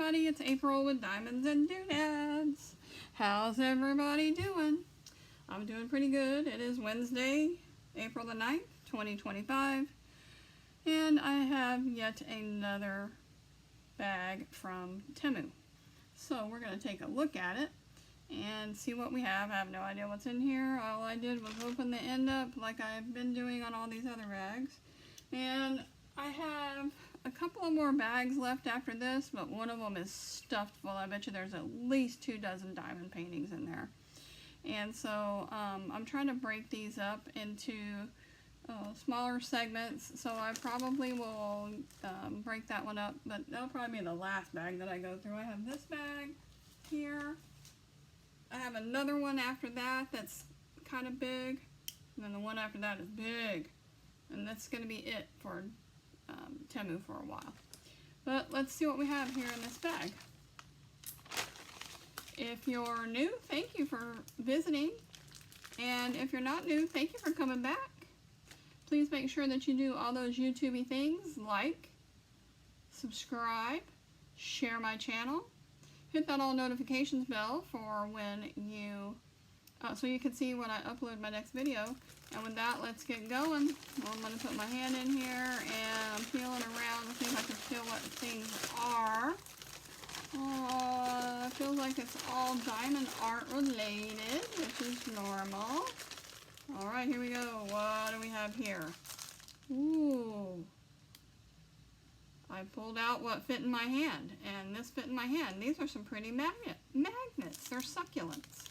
everybody, it's April with Diamonds&Doo-dads. How's everybody doing? I'm doing pretty good. It is Wednesday, April the 9th, 2025, and I have yet another bag from Temu. So we're going to take a look at it and see what we have. I have no idea what's in here. All I did was open the end up like I've been doing on all these other bags. And I have a couple of more bags left after this, but one of them is stuffed full. I bet you there's at least 24 diamond paintings in there. And so I'm trying to break these up into smaller segments, so I probably will break that one up, but that'll probably be the last bag that I go through. I have this bag here. I have another one after that that's kind of big, and then the one after that is big, and that's going to be it for Temu for a while. But let's see what we have here in this bag. If you're new, thank you for visiting, and if you're not new, thank you for coming back. Please make sure that you do all those YouTube-y things, like, subscribe, share my channel, hit that all notifications bell for when you, so you can see when I upload my next video. And with that, let's get going. Well, I'm going to put my hand in here and I'm peeling around to see if I can feel what things are. It feels like it's all diamond art related, which is normal. Alright, here we go. What do we have here? Ooh. I pulled out what fit in my hand, and this fit in my hand. These are some pretty magnets. They're succulents.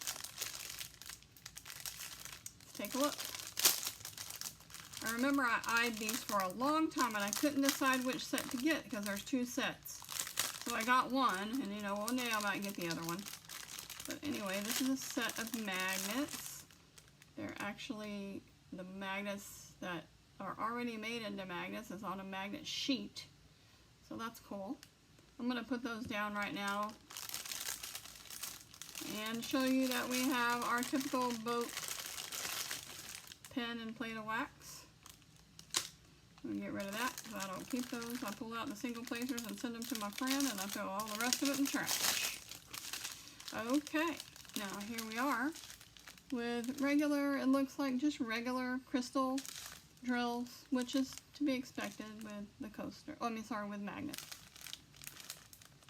Let's take a look. I remember I eyed these for a long time, and I couldn't decide which set to get because there's two sets. So I got one, and you know, one day I might get the other one. But anyway, this is a set of magnets. They're actually the magnets that are already made into magnets. It's on a magnet sheet. So that's cool. I'm going to put those down right now and show you that we have our typical boat pen and plate of wax. I'm going to get rid of that because I don't keep those. I pull out the single placers and send them to my friend, and I throw all the rest of it in trash. Okay, now here we are with regular, it looks like just regular crystal drills, which is to be expected with the coaster. Oh, with magnets.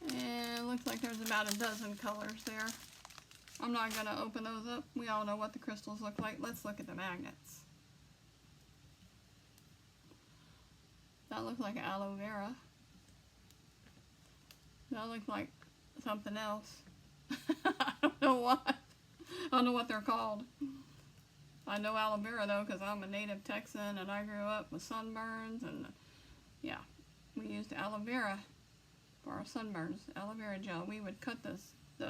And it looks like there's about a dozen colors there. I'm not going to open those up. We all know what the crystals look like. Let's look at the magnets. That looks like aloe vera. That looks like something else. I don't know what. I don't know what they're called. I know aloe vera though because I'm a native Texan and I grew up with sunburns, and yeah, we used aloe vera for our sunburns. Aloe vera gel. We would cut the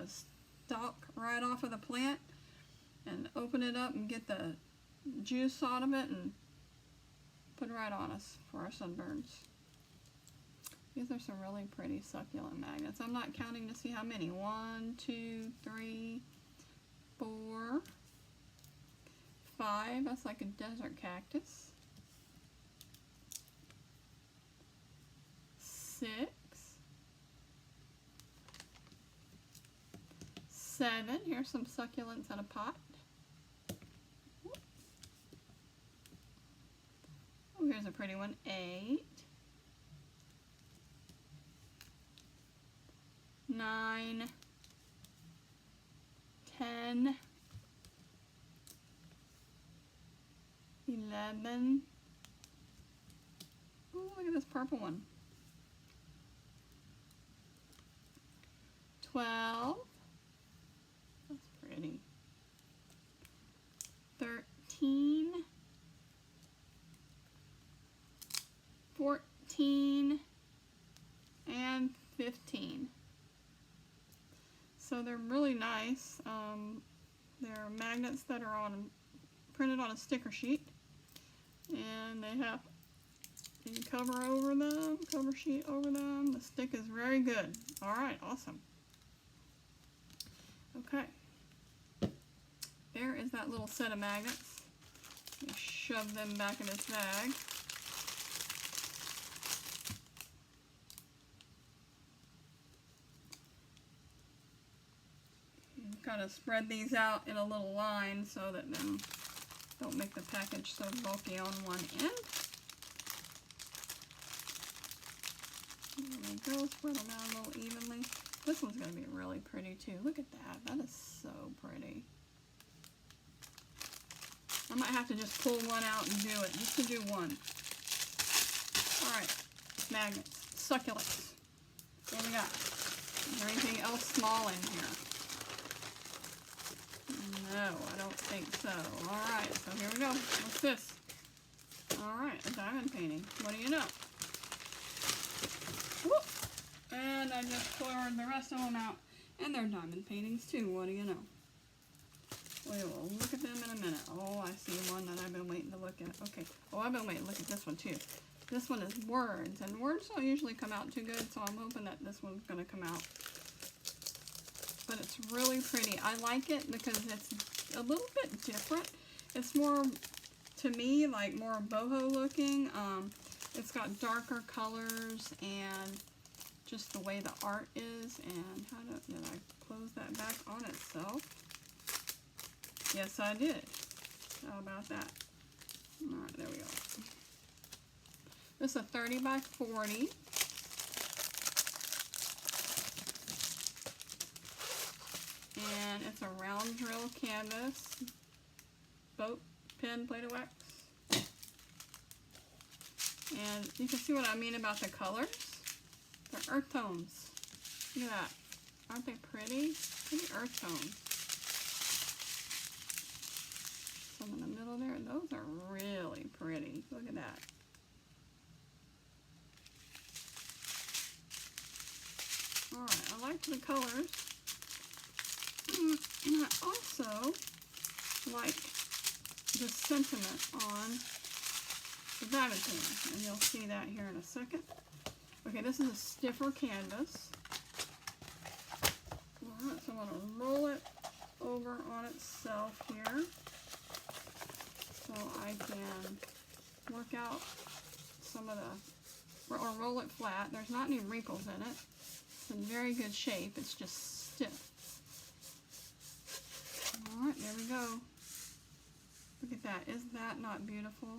stalk right off of the plant and open it up and get the juice out of it and put it right on us for our sunburns. These are some really pretty succulent magnets. I'm not counting to see how many. 1, 2, 3, 4, 5. That's like a desert cactus. 6, 7. Here's some succulents in a pot. Oh, here's a pretty one. 8, 9, 10, 11. Oh, look at this purple one. 12. That's pretty. 13. 14. And 15. So they're really nice. They're magnets that are printed on a sticker sheet, and they have the cover sheet over them. The stick is very good. All right, awesome. Okay, there is that little set of magnets. Let me shove them back in this bag. try to spread these out in a little line so that them don't make the package so bulky on one end. There we go, spread them out a little evenly. This one's going to be really pretty too. Look at that, that is so pretty. I might have to just pull one out and do it, just to do one. Alright, magnets, succulents. What do we got? Is there anything else small in here? No, I don't think so. Alright, so here we go. What's this? Alright, a diamond painting. What do you know? Whoop! And I just poured the rest of them out. And they're diamond paintings too. What do you know? We will look at them in a minute. Oh, I see one that I've been waiting to look at. Okay. Oh, I've been waiting to look at this one too. This one is words. And words don't usually come out too good, so I'm hoping that this one's going to come out. But it's really pretty. I like it because it's a little bit different. It's more, to me, like more boho looking. It's got darker colors and just the way the art is. And did I close that back on itself? Yes, I did. How about that? Alright, there we go. This is a 30 by 40. And it's a round drill canvas, boat, pen, Play-Doh wax. And you can see what I mean about the colors. They're earth tones. Look at that. Aren't they pretty? Pretty earth tones. Some in the middle there. Those are really pretty. Look at that. Alright, I like the colors. And I also like the sentiment on the diamond painting, and you'll see that here in a second. Okay, this is a stiffer canvas. Alright, so I'm going to roll it over on itself here so I can work out some of the, or roll it flat. There's not any wrinkles in it. It's in very good shape. It's just stiff. Alright, there we go. Look at that. Isn't that not beautiful?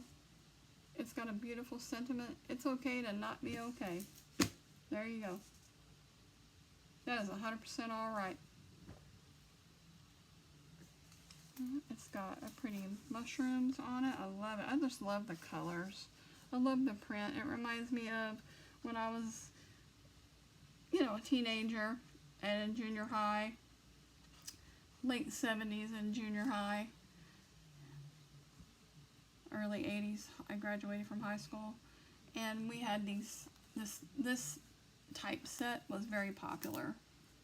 It's got a beautiful sentiment. It's okay to not be okay. There you go. That is 100% alright. It's got a pretty mushrooms on it. I love it. I just love the colors. I love the print. It reminds me of when I was, you know, a teenager and in junior high. Late 70s in junior high, early 80s. I graduated from high school, and we had this type set was very popular.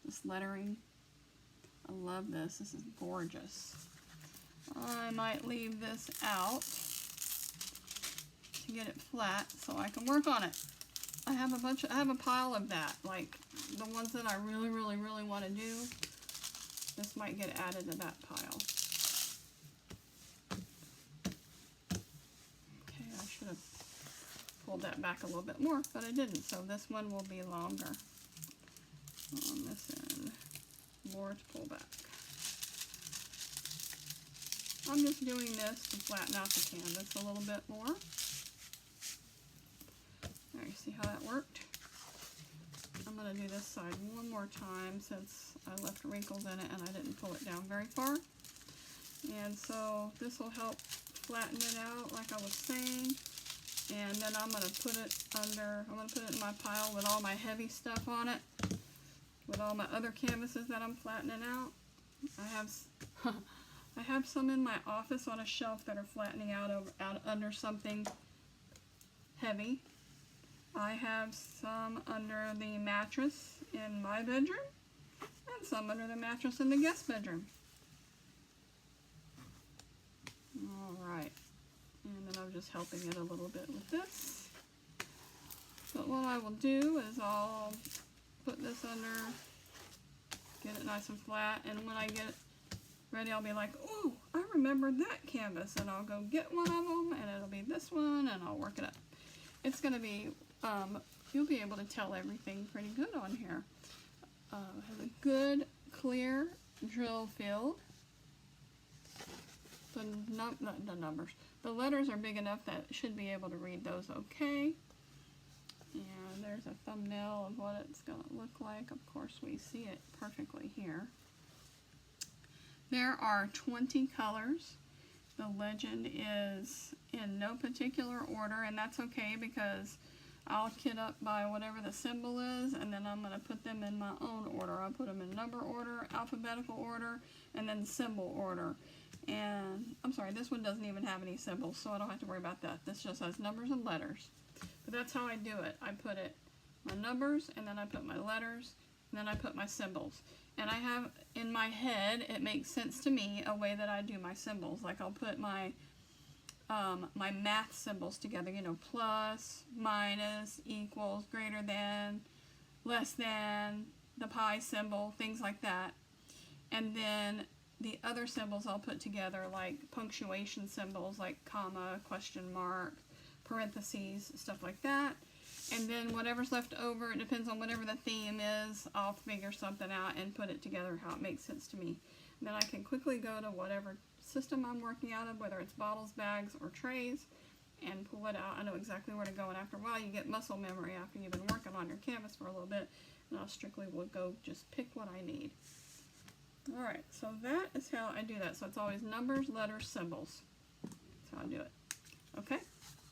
This lettering. I love this. This is gorgeous. I might leave this out to get it flat so I can work on it. I have a pile of that, like the ones that I really want to do. This might get added to that pile. Okay, I should have pulled that back a little bit more, but I didn't, so this one will be longer. On this end, more to pull back. I'm just doing this to flatten out the canvas a little bit more. There, you see how that worked? I'm going to do this side one more time since I left wrinkles in it and I didn't pull it down very far. And so this will help flatten it out like I was saying. And then I'm going to put it under, I'm going to put it in my pile with all my heavy stuff on it. With all my other canvases that I'm flattening out. I have some in my office on a shelf that are flattening out under something heavy. I have some under the mattress in my bedroom, and some under the mattress in the guest bedroom. Alright, and then I'm just helping it a little bit with this. But what I will do is I'll put this under, get it nice and flat, and when I get it ready I'll be like, oh, I remembered that canvas, and I'll go get one of them, and it'll be this one, and I'll work it up. It's going to be, you'll be able to tell everything pretty good on here. It has a good, clear drill field. The numbers. The letters are big enough that it should be able to read those okay. And there's a thumbnail of what it's going to look like. Of course, we see it perfectly here. There are 20 colors. The legend is in no particular order, and that's okay because I'll kit up by whatever the symbol is, and then I'm going to put them in my own order. I'll put them in number order, alphabetical order, and then symbol order. And I'm sorry, this one doesn't even have any symbols, so I don't have to worry about that. This just has numbers and letters. But that's how I do it. I put it my numbers, and then I put my letters, and then I put my symbols. And I have in my head, it makes sense to me, a way that I do my symbols. Like I'll put my my math symbols together, you know, plus, minus, equals, greater than, less than, the pi symbol, things like that. And then the other symbols I'll put together, like punctuation symbols, like comma, question mark, parentheses, stuff like that. And then whatever's left over, it depends on whatever the theme is, I'll figure something out and put it together how it makes sense to me. And then I can quickly go to whatever system I'm working out of, whether it's bottles, bags, or trays, and pull it out. I know exactly where to go, and after a while you get muscle memory after you've been working on your canvas for a little bit, and I'll strictly will go just pick what I need. Alright, so that is how I do that. So it's always numbers, letters, symbols. That's how I do it. Okay,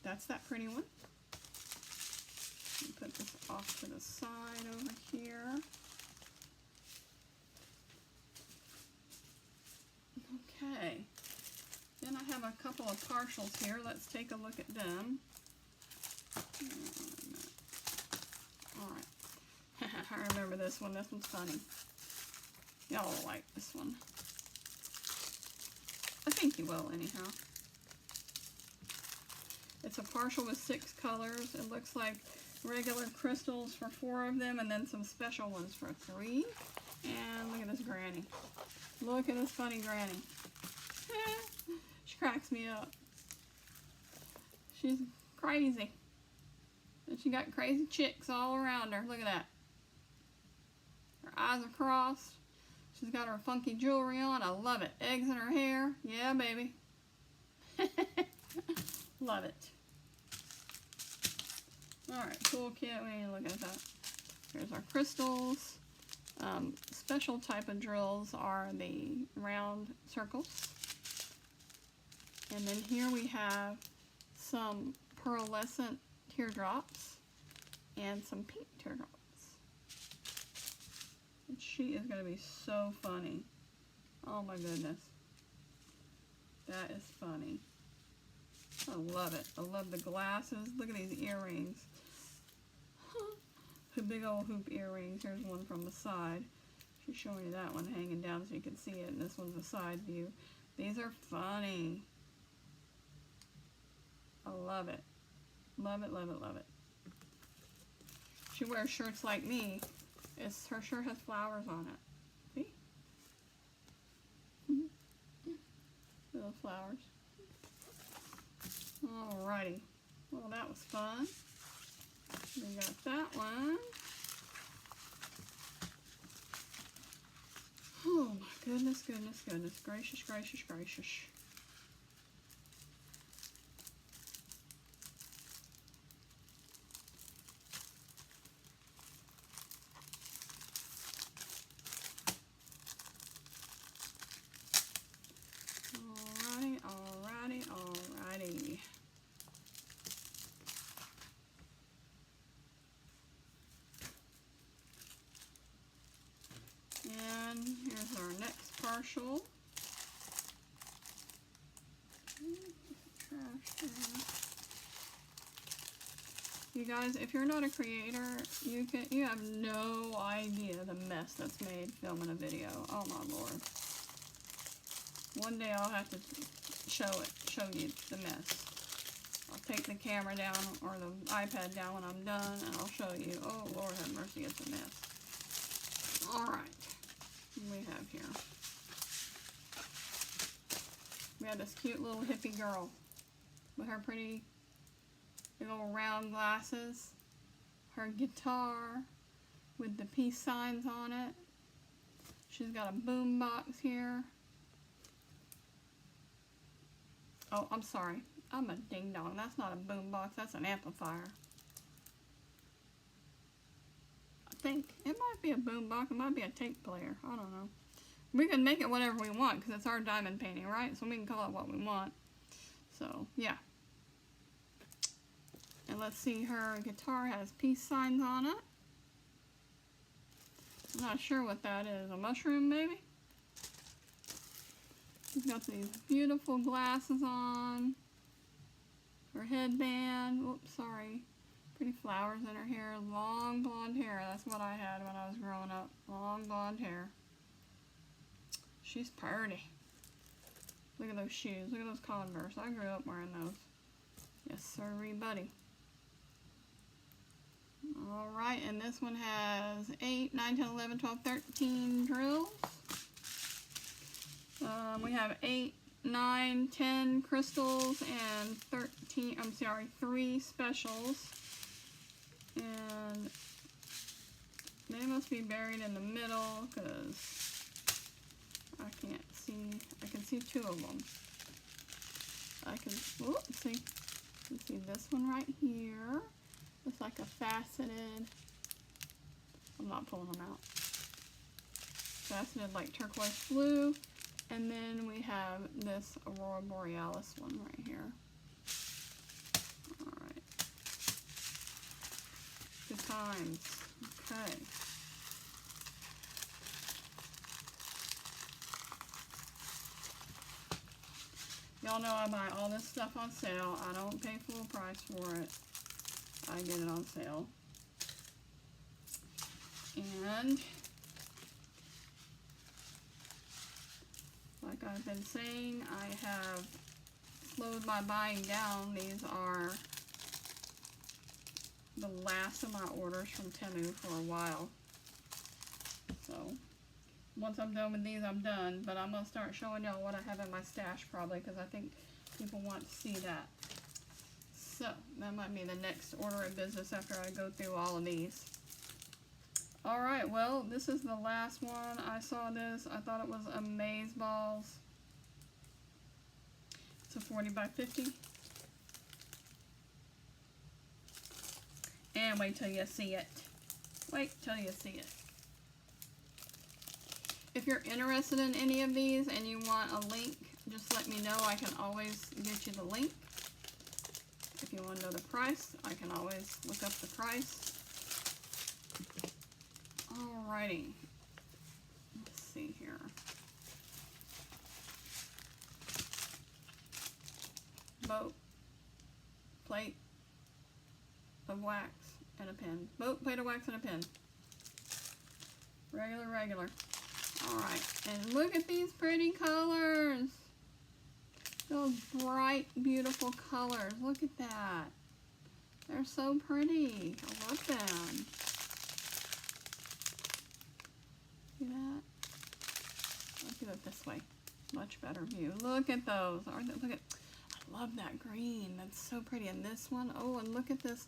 that's that pretty one. Put this off to the side over here. Okay, then I have a couple of partials here. Let's take a look at them. Alright, I remember this one. This one's funny. Y'all will like this one. I think you will, anyhow. It's a partial with 6 colors. It looks like regular crystals for 4 of them, and then some special ones for 3. And look at this granny. Look at this funny granny. She cracks me up. She's crazy. And she got crazy chicks all around her. Look at that. Her eyes are crossed. She's got her funky jewelry on. I love it. Eggs in her hair. Yeah, baby. Love it. Alright, toolkit. We need to look at that. Here's our crystals. Special type of drills are the round circles. And then here we have some pearlescent teardrops and some pink teardrops. And she is going to be so funny. Oh my goodness. That is funny. I love it. I love the glasses. Look at these earrings. Big old hoop earrings. Here's one from the side. She's showing you that one hanging down so you can see it, and this one's a side view. These are funny. I love it. Love it, love it, love it. She wears shirts like me. Her shirt has flowers on it. See? Little flowers. Alrighty. Well, that was fun. We got that one. Oh my goodness, goodness, goodness. Gracious, gracious, gracious. Alrighty, alrighty, alrighty. And here's our next partial. You guys, if you're not a creator, you have no idea the mess that's made filming a video. Oh my lord. One day I'll have to show you the mess. I'll take the camera down or the iPad down when I'm done, and I'll show you. Oh Lord have mercy, it's a mess. Alright. What do we have here? We have this cute little hippie girl with her pretty big old round glasses, her guitar with the peace signs on it, She's got a boom box here. Oh, I'm sorry. I'm a ding dong. That's not a boom box. That's an amplifier. I think it might be a boom box. It might be a tape player. I don't know. We can make it whatever we want because it's our diamond painting, right? So we can call it what we want. So, yeah. And let's see, her guitar has peace signs on it. I'm not sure what that is. A mushroom, maybe? She's got these beautiful glasses on. Her headband. Whoops, sorry. Pretty flowers in her hair. Long blonde hair. That's what I had when I was growing up. Long blonde hair. She's pretty. Look at those shoes. Look at those Converse. I grew up wearing those. Yes, sirree, buddy. Alright, and this one has 8, 9, 10, 11, 12, 13 drills. We have 8, 9, 10 crystals and 3 specials. And they must be buried in the middle because I can't see. I can see 2 of them. I can, let's see. Let's see this one right here. Looks like a faceted, I'm not pulling them out. Faceted like turquoise blue. And then we have this Aurora Borealis one right here. Alright. Good times. Okay. Y'all know I buy all this stuff on sale. I don't pay full price for it. I get it on sale. And like I've been saying, I have slowed my buying down. These are the last of my orders from Temu for a while. So once I'm done with these, I'm done. But I'm going to start showing y'all what I have in my stash probably because I think people want to see that. So that might be the next order of business after I go through all of these. Alright, well, this is the last one. I saw this. I thought it was Amazeballs. It's a 40 by 50. And wait till you see it. Wait till you see it. If you're interested in any of these and you want a link, just let me know. I can always get you the link. If you want to know the price, I can always look up the price. Alrighty. Let's see here. Boat, plate of wax, and a pen. Boat, plate of wax, and a pen. Regular. Alright, and look at these pretty colors. Those bright, beautiful colors. Look at that. They're so pretty. I love them. See that? Let's do it this way. Much better view. Look at those. Look at. I love that green. That's so pretty. And this one. Oh, and look at this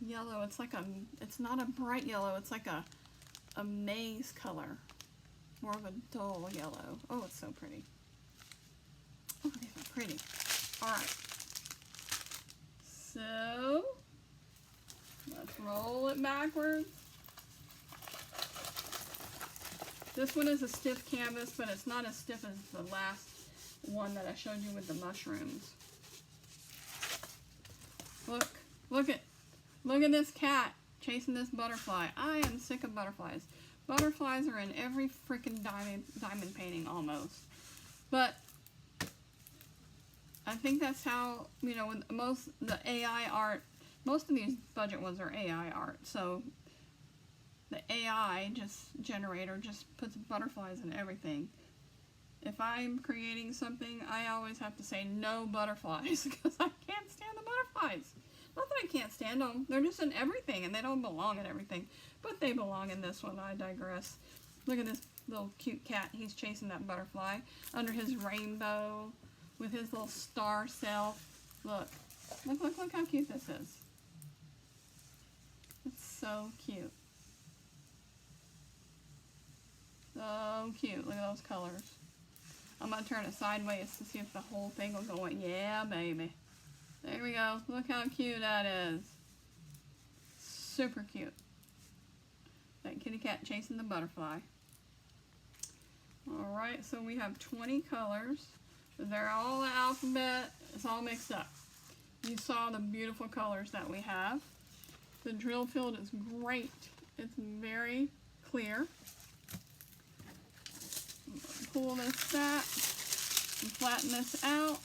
yellow. It's like a. It's not a bright yellow. It's like a maize color. More of a dull yellow. Oh, it's so pretty. Oh, these are pretty. Alright. So, let's roll it backwards. This one is a stiff canvas, but it's not as stiff as the last one that I showed you with the mushrooms. Look at this cat chasing this butterfly. I am sick of butterflies. Butterflies are in every freaking diamond painting almost. But I think that's how, you know, with the AI art, most of these budget ones are AI art. So the AI generator just puts butterflies in everything. If I'm creating something, I always have to say no butterflies because I can't stand the butterflies. Not that I can't stand them. They're just in everything and they don't belong in everything. But they belong in this one. I digress. Look at this little cute cat. He's chasing that butterfly under his rainbow with his little star self. Look how cute this is. It's so cute. So so cute. Look at those colors. I'm going to turn it sideways to see if the whole thing will go in. Yeah, baby. There we go. Look how cute that is. Super cute. That kitty cat chasing the butterfly. Alright, so we have 20 colors. They're all the alphabet. It's all mixed up. You saw the beautiful colors that we have. The drill field is great. It's very clear. Pull this back and flatten this out.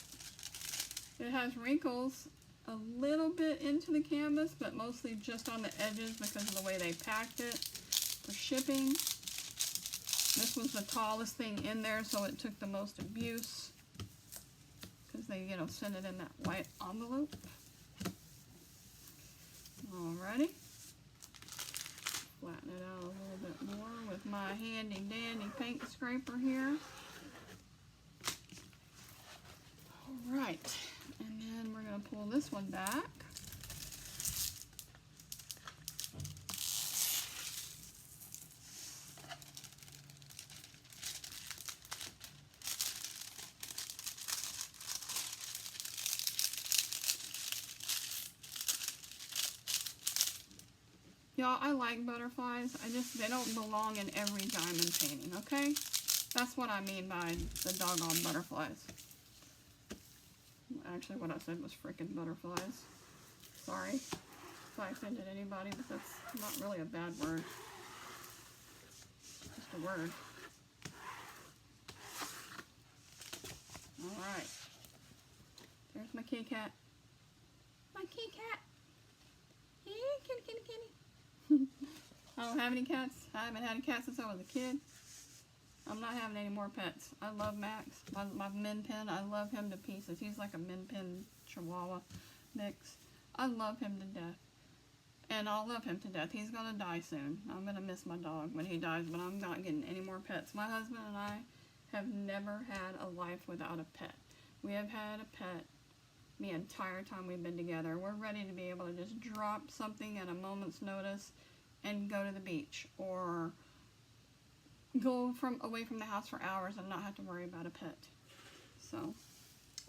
It has wrinkles a little bit into the canvas, but mostly just on the edges because of the way they packed it for shipping. This was the tallest thing in there, so it took the most abuse because they, sent it in that white envelope. Alrighty. Flatten it out a little bit more with my handy dandy paint scraper here. Alright, and then we're going to pull this one back. Y'all, I like butterflies. They don't belong in every diamond painting, okay? That's what I mean by the doggone butterflies. Actually, what I said was frickin' butterflies. Sorry if I offended anybody, but that's not really a bad word. Just a word. Alright. There's my kitty cat. My kitty cat. Hey, kitty, kitty, kitty. I don't have any cats. I haven't had a cat since I was a kid. I'm not having any more pets. I love Max. My Min Pin, I love him to pieces. He's like a Min Pin Chihuahua mix. I love him to death. And I'll love him to death. He's going to die soon. I'm going to miss my dog when he dies, but I'm not getting any more pets. My husband and I have never had a life without a pet. We have had a pet the entire time we've been together. We're ready to be able to just drop something at a moment's notice and go to the beach, or go away from the house for hours and not have to worry about a pet. So,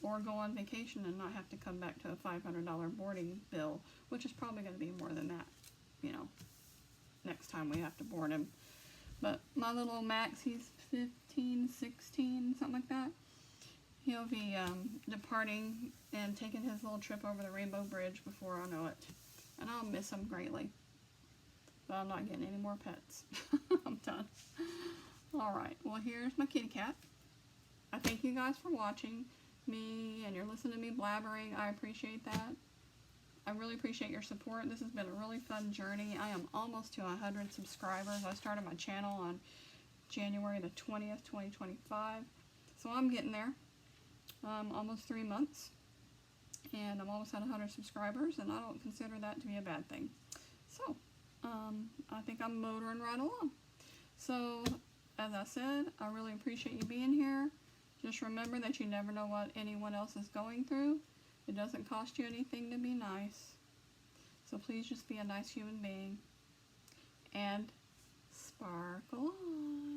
or go on vacation and not have to come back to a $500 boarding bill, which is probably going to be more than that, next time we have to board him. But my little Max, he's 15, 16, something like that. He'll be departing and taking his little trip over the Rainbow Bridge before I know it. And I'll miss him greatly. But I'm not getting any more pets. I'm done. Alright, well here's my kitty cat. I thank you guys for watching me, and you're listening to me blabbering. I appreciate that. I really appreciate your support. This has been a really fun journey. I am almost to 100 subscribers. I started my channel on January the 20th, 2025. So I'm getting there. Almost 3 months. And I'm almost at 100 subscribers, and I don't consider that to be a bad thing. So, I think I'm motoring right along. So, as I said, I really appreciate you being here. Just remember that you never know what anyone else is going through. It doesn't cost you anything to be nice. So please just be a nice human being. And sparkle on.